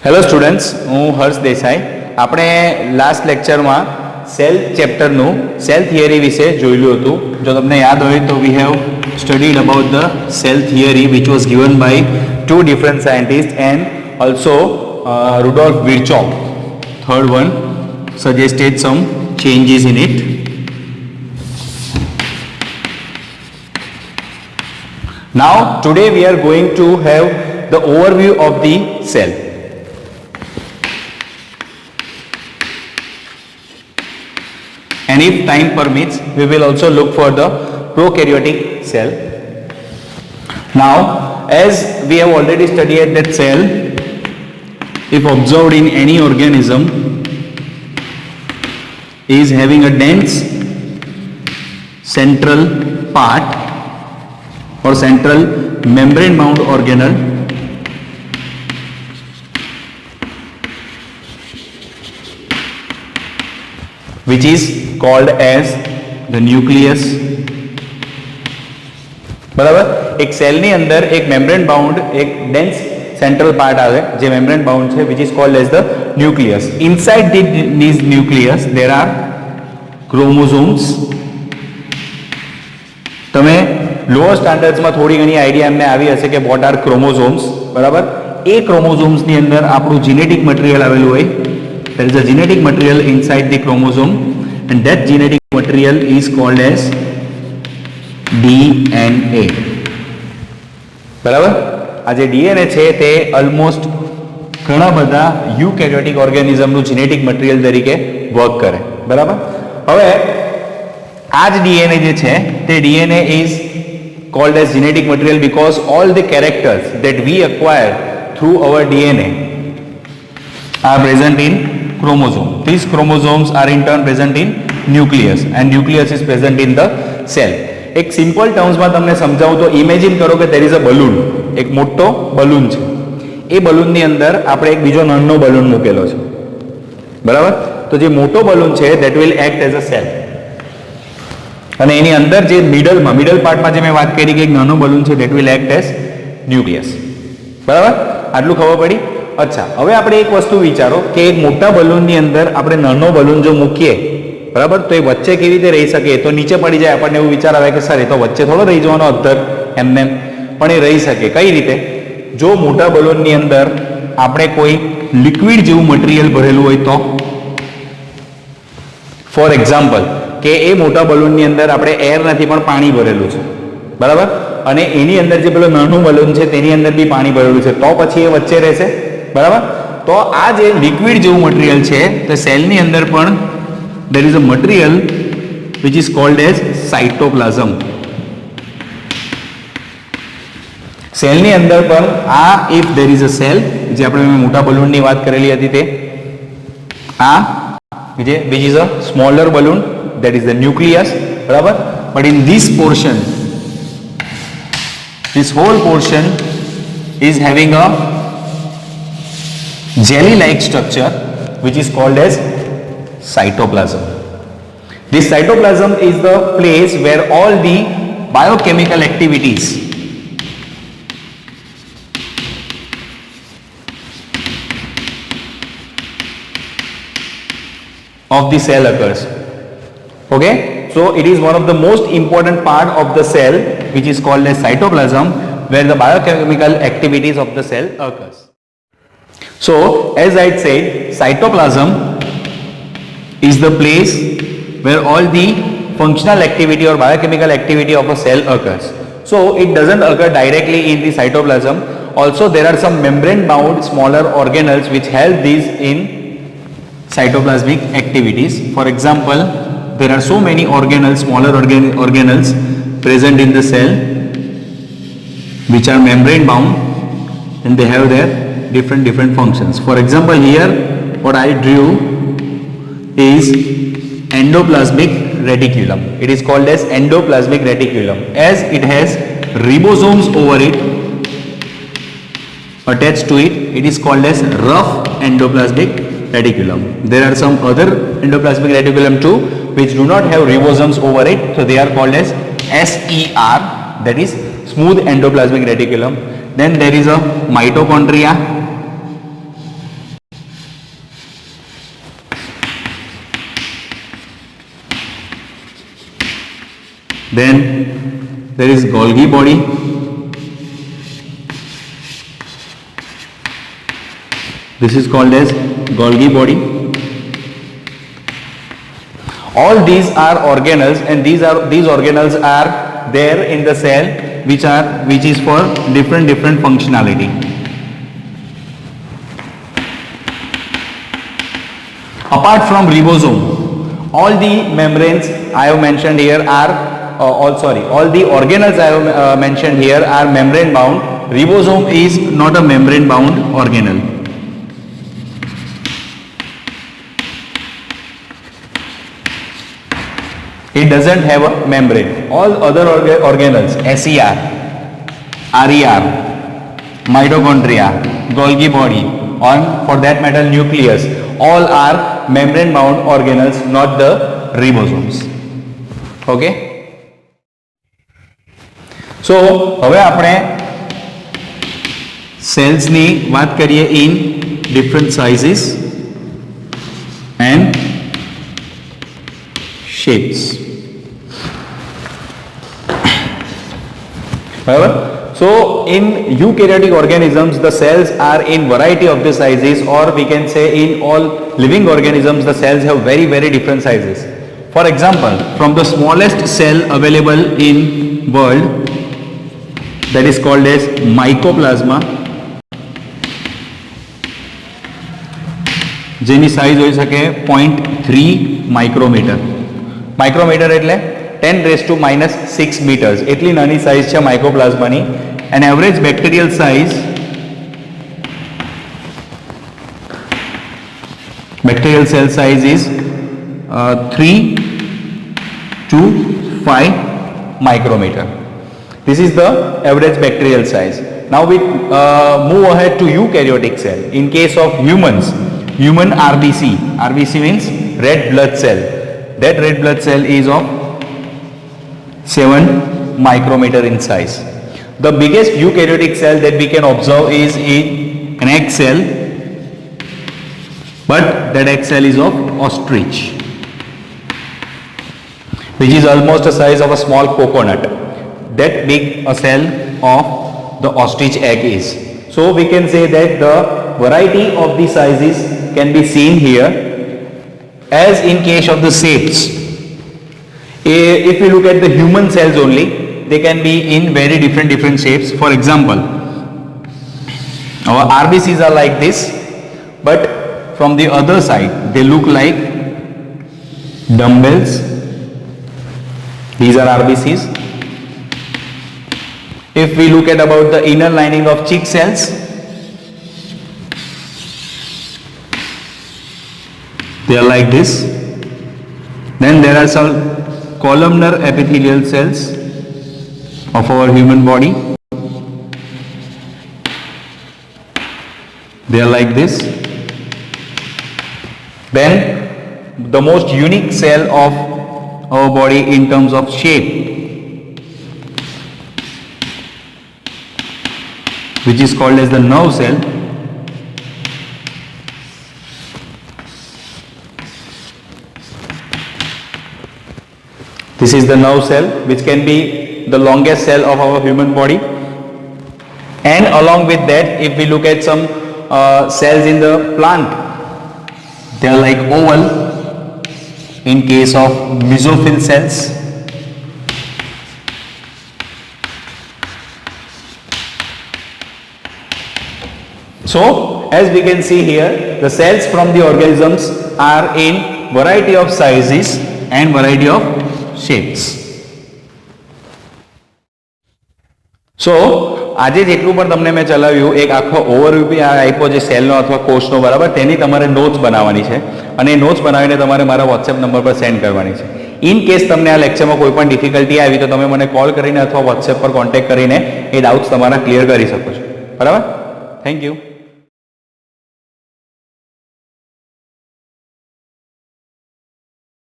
Hello students, હું હર્ષ દેસાઈ. આપણે last લેક્ચરમાં સેલ ચેપ્ટરનું સેલ થિયરી વિશે જોયેલું હતું. જો તમને યાદ હોય તો we have studied about the cell theory which was given by two different scientist and also Rudolf Virchow. Third one suggested some changes in it. Now today we are going to have the overview of the cell. And if time permits, we will also look for the prokaryotic cell. Now, as we have already studied that cell, if observed in any organism, is having a dense central part or central membrane bound organelle which is called as the nucleus. બરાબર, એક સેલની અંદર એક membrane bound એક dense central part આવે જે membrane bound છે which is called as the nucleus. Inside this nucleus there are chromosomes. તમે લોઅર સ્ટાન્ડર્ડ્સમાં થોડી ઘણી આઈડિયા એમને આવી હશે કે what are chromosomes. બરાબર, એ ક્રોમોઝોમ્સની અંદર આપણું જીનેટિક મટીરિયલ આવેલું હોય. There is a genetic material inside the chromosome and that genetic material is called as DNA. બરાબર, આ જે DNA છે તે ઓલમોસ્ટ ઘણા બધા યુકેરિયોટિક ઓર્ગેનિઝમનું જીનેટિક મટીરિયલ તરીકે વર્ક કરે. બરાબર, હવે આ જ DNA જે છે તે DNA is called as genetic material because all the characters that we acquire through our DNA are present in chromosome. These chromosomes are in turn present in nucleus and nucleus is present in the cell. એક simple ટર્મ્સમાં તમને સમજાવું તો imagine કરો કે there is a balloon. એક મોટો balloon છે. એ બલૂનની અંદર આપણે એક બીજો નાનો બલૂન મૂકેલો છે. બરાબર, તો જે મોટો બલૂન છે that will act as a cell. અને એની અંદર જે મિડલ પાર્ટમાં જે મેં વાત કરી કે એક નાનો બલૂન છે that will act as nucleus. બરાબર, આટલું ખબર પડી. અચ્છા, હવે આપણે એક વસ્તુ વિચારો કે એક મોટા બલૂનની અંદર આપણે નાનો બલૂન જો મૂકીએ, બરાબર, તો એ વચ્ચે કેવી રીતે રહી શકે? તો નીચે પડી જાય. આપણને એવું વિચાર આવે કે સર એ તો વચ્ચે થોડો રહી જવાનો અધર એમને, પણ એ રહી શકે. કઈ રીતે? જો મોટા બલૂનની અંદર આપણે કોઈ લિક્વિડ જેવું મટીરિયલ ભરેલું હોય તો, ફોર એક્ઝામ્પલ કે એ મોટા બલૂનની અંદર આપણે એર નથી પણ પાણી ભરેલું છે. બરાબર, અને એની અંદર જે પેલું નાનું બલૂન છે તેની અંદર બી પાણી ભરેલું છે, તો પછી એ વચ્ચે રહેશે. બરાબર, તો આ જે લિક્વિડ જેવું મટીરિયલ છે તે સેલની અંદર પણ there is a material which is called as cytoplasm. સેલની અંદર પણ આ if there is a cell, જે આપણે મોટા બલૂનની વાત કરેલી હતી તે આ which is a smaller balloon, that is the nucleus. બરાબર, but in this portion, this whole portion is having a jelly like structure which is called as cytoplasm. This cytoplasm is the place where all the biochemical activities of the cell occurs. Okay, so it is one of the most important part of the cell which is called as cytoplasm, where the biochemical activities of the cell occurs. So as I said, cytoplasm is the place where all the functional activity or biochemical activity of a cell occurs. So it doesn't occur directly in the cytoplasm. Also there are some membrane bound smaller organelles which help these in cytoplasmic activities. For example, there are so many organelles, smaller organelles present in the cell which are membrane bound and they have their different functions. For example, here what I drew is endoplasmic reticulum. It is called as endoplasmic reticulum as it has ribosomes over it attached to it. It is called as rough endoplasmic reticulum. There are some other endoplasmic reticulum too which do not have ribosomes over it, so they are called as SER, that is smooth endoplasmic reticulum. Then there is a mitochondria Then there is Golgi body. This is called as Golgi body. All these are organelles, and these organelles are there in the cell which is for different functionality. Apart from ribosome, all the membranes I have mentioned here are all the organelles I have mentioned here are membrane bound. Ribosome is not a membrane bound organelle. It doesn't have a membrane. All other organelles, SER, RER, mitochondria, Golgi body, or for that matter nucleus, all are membrane bound organelles, not the ribosomes. Okay? So હવે આપણે cells ની વાત કરીએ in different sizes and shapes. However, so in eukaryotic organisms the cells are in variety of the sizes, or we can say in all living organisms the cells have very different sizes. For example, from the smallest cell available in world, that is called as mycoplasma, જેની size હોઈ શકે 0.3 micrometer. Micrometer એટલે 10⁻⁻6 meters. એટલી નાની size છે માઇક્રોપ્લાઝમાની. And average bacterial size, bacterial cell size is 3 to 5 micrometer. This is the average bacterial size. Now we move ahead to eukaryotic cell. In case of human RBC, RBC means red blood cell. That red blood cell is of 7 micrometer in size. The biggest eukaryotic cell that we can observe is in an egg cell, but that egg cell is of ostrich, which is almost the size of a small coconut. That big a cell of the ostrich egg is. So we can say that the variety of the sizes can be seen here. As in case of the shapes, if we look at the human cells only, they can be in very different shapes. For example, our RBCs are like this, but from the other side they look like dumbbells. These are RBCs. If we look at about the inner lining of chick cells, they are like this. Then there are some columnar epithelial cells of our human body. They are like this. Then the most unique cell of our body in terms of shape, which is called as the nerve cell. This is the nerve cell, which can be the longest cell of our human body. And along with that, if we look at some cells in the plant, they are like oval in case of mesophyll cells. So as we can see here, the cells from the organisms are in variety of sizes and variety of shapes. So આજે જેટલું પણ તમને મેં ચલાવ્યું એક આખો overview બી આપ્યો છે સેલનો અથવા કોષનો, બરાબર. તેની તમારે નોટ્સ બનાવવાની છે અને એ નોટ્સ બનાવીને તમારે મારા વોટ્સએપ નંબર પર સેન્ડ કરવાની છે. ઇન કેસ તમને આ લેક્ચરમાં કોઈ પણ ડિફિકલ્ટી આવી તો તમે મને કોલ કરીને અથવા વોટ્સએપ પર કોન્ટેક્ટ કરીને એ ડાઉટ્સ તમારા ક્લિયર કરી શકો છો, બરાબર. Thank you.